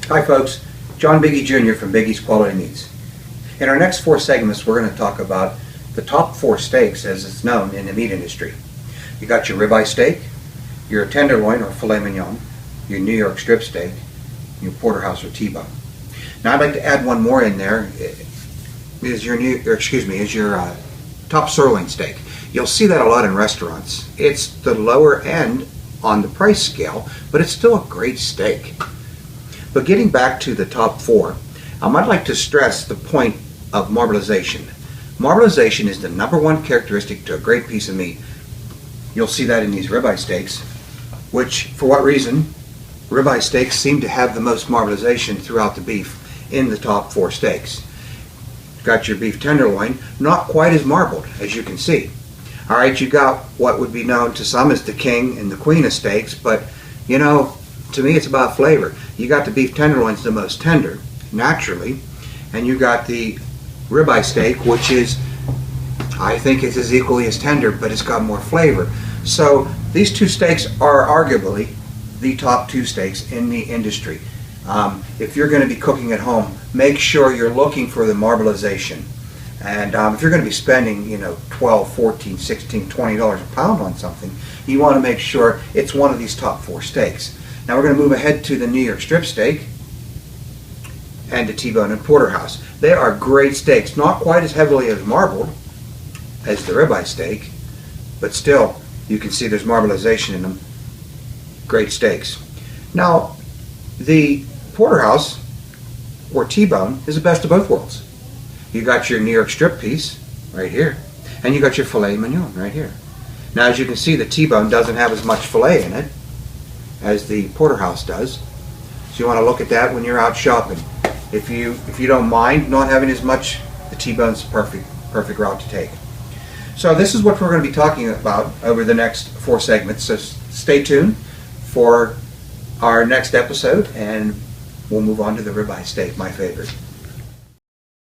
Hi folks, John Biggie Jr. from Biggie's Quality Meats. In our next 4 segments we're going to talk about the top 4 steaks as it's known in the meat industry. You got your ribeye steak, your tenderloin or filet mignon, your New York strip steak, your porterhouse or T-bone. Now I'd like to add one more in there, is your top sirloin steak. You'll see that a lot in restaurants. It's the lower end on the price scale, but it's still a great steak. But getting back to the top 4, I'd like to stress the point of marbleization. Marbleization is the #1 characteristic to a great piece of meat. You'll see that in these ribeye steaks, which, for what reason, ribeye steaks seem to have the most marbleization throughout the beef in the top 4 steaks. Got your beef tenderloin, not quite as marbled, as you can see. Alright, you got what would be known to some as the king and the queen of steaks, but you know, to me it's about flavor. You got the beef tenderloin's the most tender, naturally, and you got the ribeye steak, which is, I think it's as equally as tender, but it's got more flavor. So these 2 steaks are arguably the top 2 steaks in the industry. If you're going to be cooking at home, make sure you're looking for the marbleization. And if you're going to be spending, $12, $14, $16, $20 a pound on something, you want to make sure it's one of these top 4 steaks. Now we're going to move ahead to the New York strip steak and the T-bone and porterhouse. They are great steaks, not quite as heavily as marbled as the ribeye steak, but still you can see there's marbleization in them. Great steaks. Now the porterhouse or T-bone is the best of both worlds. You got your New York strip piece right here, and you got your filet mignon right here. Now as you can see, the T-bone doesn't have as much filet in it as the porterhouse does, so you want to look at that when you're out shopping. If you don't mind not having as much, the T-bone's the perfect route to take. So this is what we're going to be talking about over the next 4 segments, so stay tuned for our next episode and we'll move on to the ribeye steak, my favorite.